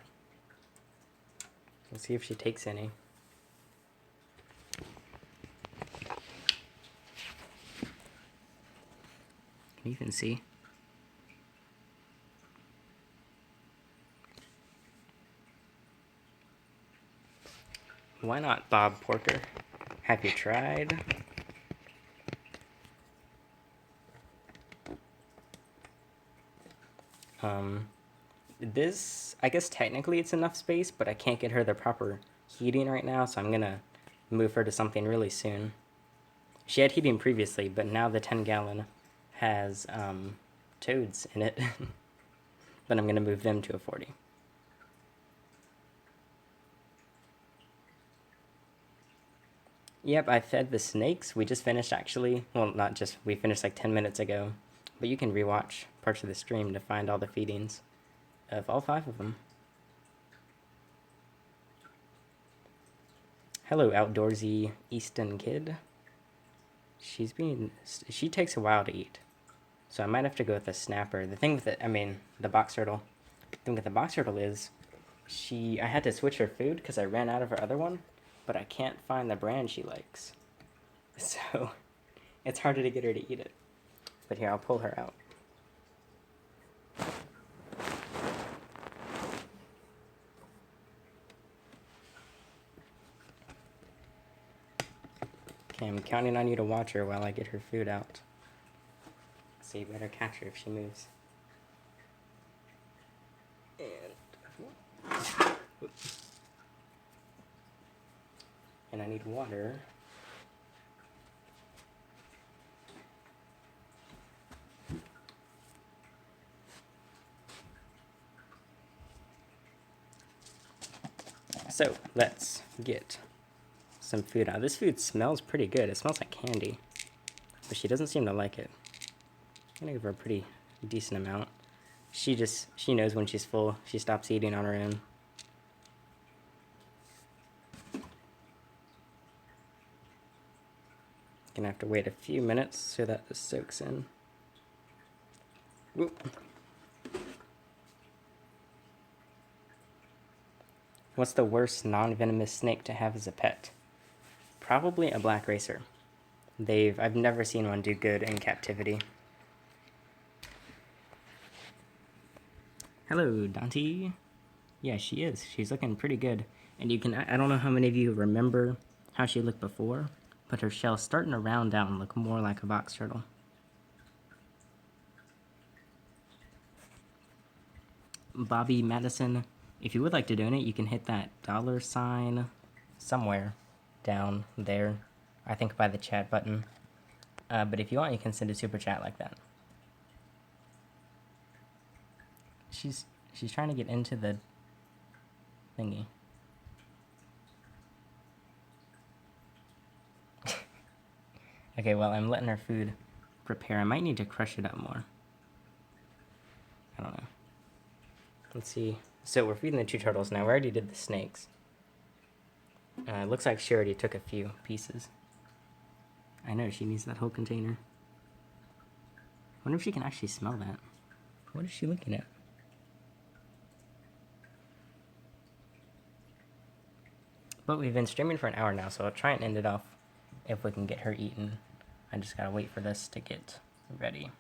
Let's see if she takes any. Can you even see? Why not, Bob Porter? Have you tried? This, I guess technically it's enough space, but I can't get her the proper heating right now, so I'm gonna move her to something really soon. She had heating previously, but now the 10-gallon has toads in it. But I'm gonna move them to a 40. Yep, I fed the snakes. We just finished, actually. Well, not just, we finished like 10 minutes ago. But you can rewatch parts of the stream to find all the feedings of all 5 of them. Hello, outdoorsy Easton kid. She takes a while to eat. So I might have to go with the snapper. The thing with it, the box turtle. The thing with the box turtle is, I had to switch her food because I ran out of her other one, but I can't find the brand she likes. So it's harder to get her to eat it. But here, I'll pull her out. Okay, I'm counting on you to watch her while I get her food out. So you better catch her if she moves. And I need water. So let's get some food out. This food smells pretty good. It smells like candy, but she doesn't seem to like it. I'm gonna give her a pretty decent amount. She knows when she's full. She stops eating on her own. Gonna have to wait a few minutes so that this soaks in. Whoop. What's the worst non-venomous snake to have as a pet? Probably a black racer. I've never seen one do good in captivity. Hello, Dante. Yeah, she is. She's looking pretty good. And I don't know how many of you remember how she looked before, but her shell's starting to round out and look more like a box turtle. Bobby Madison, if you would like to donate, you can hit that $sign somewhere down there. I think by the chat button. But if you want, you can send a super chat like that. She's trying to get into the thingy. Okay, well, I'm letting her food prepare. I might need to crush it up more. I don't know. Let's see. So we're feeding the 2 turtles now. We already did the snakes. It looks like she already took a few pieces. I know, she needs that whole container. I wonder if she can actually smell that. What is she looking at? But we've been streaming for an hour now, so I'll try and end it off if we can get her eaten. I just gotta wait for this to get ready.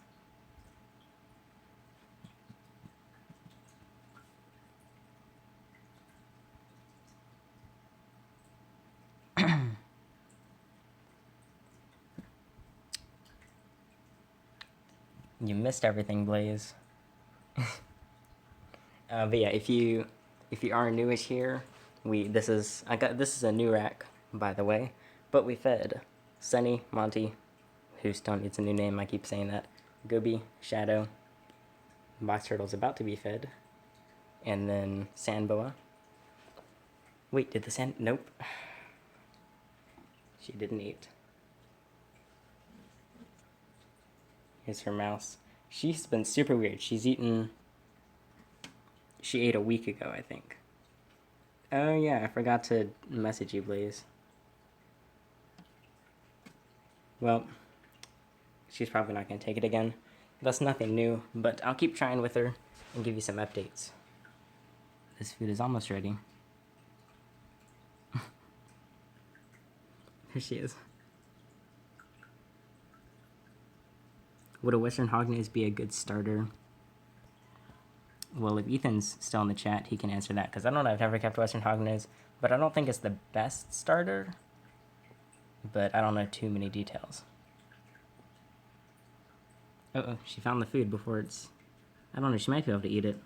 You missed everything, Blaze. But yeah, if you are newish here, this is a new rack, by the way. But we fed Sunny, Monty, who still needs a new name. I keep saying that. Gobi, Shadow, Box Turtle's about to be fed, and then Sandboa. Wait, did the sand? Nope. She didn't eat. Here's her mouse. She's been super weird. She ate a week ago, I think. Oh yeah, I forgot to message you, Blaze. Well, she's probably not going to take it again. That's nothing new, but I'll keep trying with her and give you some updates. This food is almost ready. Here she is. Would a Western Hognose be a good starter? Well, if Ethan's still in the chat, he can answer that, because I don't know, I've never kept Western Hognose, but I don't think it's the best starter, but I don't know too many details. Uh-oh, she found the food before it's... I don't know, she might be able to eat it.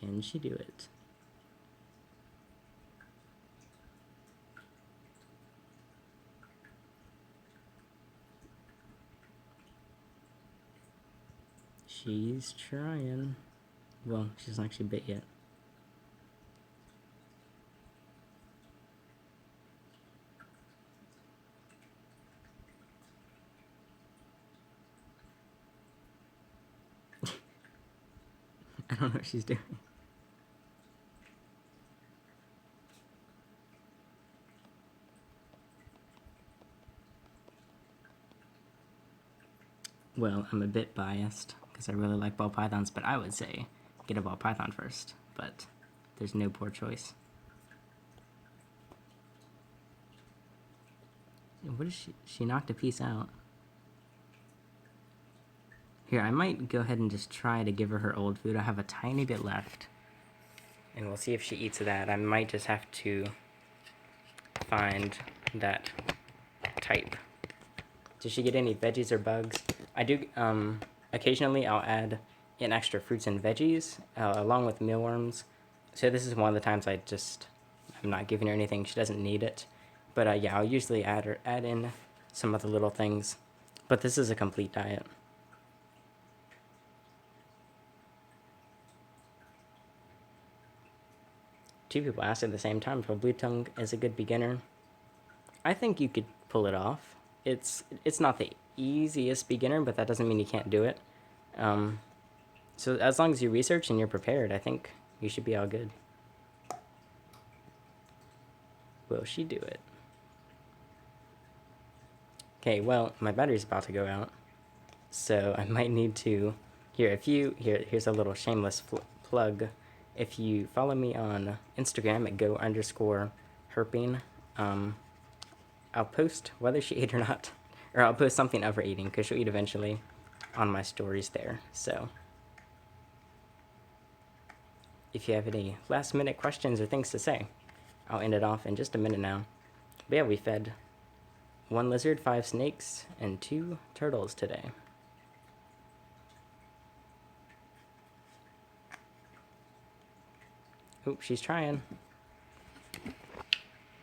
Can she do it? She's trying. Well, she hasn't actually bit yet. I don't know what she's doing. Well, I'm a bit biased because I really like ball pythons, but I would say get a ball python first, but there's no poor choice. What is she? She knocked a piece out. Here, I might go ahead and just try to give her her old food. I have a tiny bit left, and we'll see if she eats that. I might just have to find that type. Does she get any veggies or bugs? I do, occasionally I'll add in extra fruits and veggies, along with mealworms. So this is one of the times I'm not giving her anything, she doesn't need it. But yeah, I'll usually add in some other little things. But this is a complete diet. Two people asked at the same time if a blue tongue is a good beginner. I think you could pull it off. It's not the easiest beginner, but that doesn't mean you can't do it. So as long as you research and you're prepared, I think you should be all good. Will she do it? Okay, well, my battery's about to go out, so I might need to... Here's a little shameless plug. If you follow me on Instagram at go_herping, I'll post whether she ate or not, or I'll post something of her eating, because she'll eat eventually, on my stories there. So if you have any last minute questions or things to say, I'll end it off in just a minute now. But yeah, we fed 1 lizard, 5 snakes, and 2 turtles today. Oop, she's trying.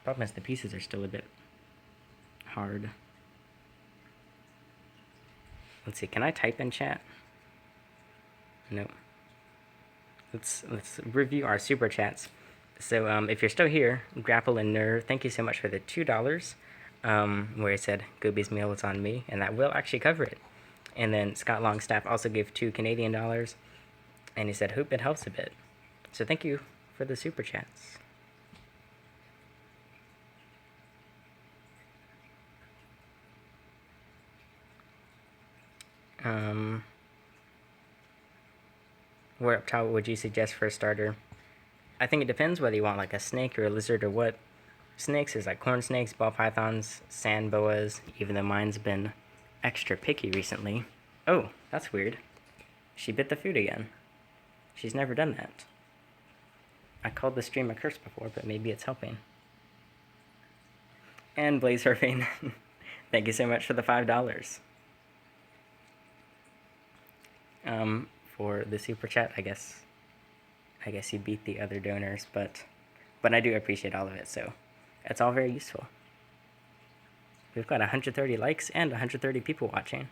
Problem is the pieces are still a bit hard. Let's see, can I type in chat? No. Let's review our super chats. So if you're still here, Grapple and Ner, thank you so much for the $2. Where he said Gobi's meal is on me, and that will actually cover it. And then Scott Longstaff also gave $2 Canadian, and he said hope it helps a bit. So thank you for the super chats. What reptile would you suggest for a starter? I think it depends whether you want like a snake or a lizard or what. Snakes is like corn snakes, ball pythons, sand boas, even though mine's been extra picky recently. Oh, that's weird. She bit the food again. She's never done that. I called the stream a curse before, but maybe it's helping. And Blaze Herping, thank you so much for the $5. For the super chat, I guess you beat the other donors, but I do appreciate all of it, so it's all very useful. We've got 130 likes and 130 people watching.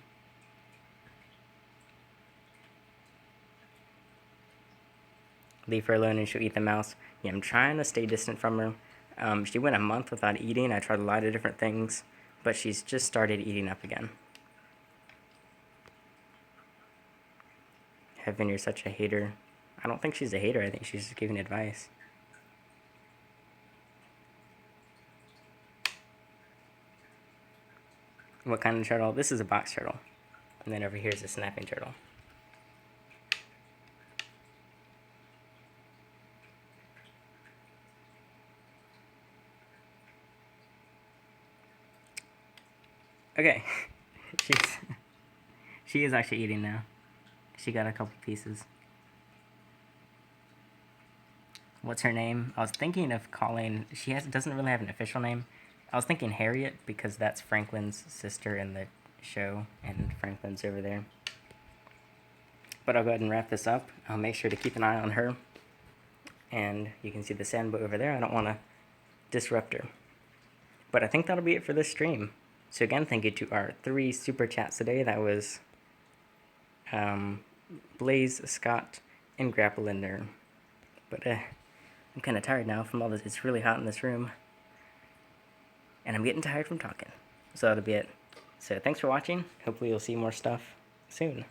Leave her alone and she'll eat the mouse. Yeah, I'm trying to stay distant from her. She went a month without eating. I tried a lot of different things, but she's just started eating up again. Heaven, you're such a hater. I don't think she's a hater. I think she's just giving advice. What kind of turtle? This is a box turtle. And then over here is a snapping turtle. Okay. She is actually eating now. She got a couple pieces. What's her name? I was thinking of calling... She doesn't really have an official name. I was thinking Harriet, because that's Franklin's sister in the show, and Franklin's over there. But I'll go ahead and wrap this up. I'll make sure to keep an eye on her. And you can see the sandbow over there. I don't want to disrupt her. But I think that'll be it for this stream. So again, thank you to our 3 super chats today. That was Blaze, Scott, and Grapplender. But I'm kind of tired now from all this. It's really hot in this room. And I'm getting tired from talking. So that'll be it. So thanks for watching. Hopefully you'll see more stuff soon.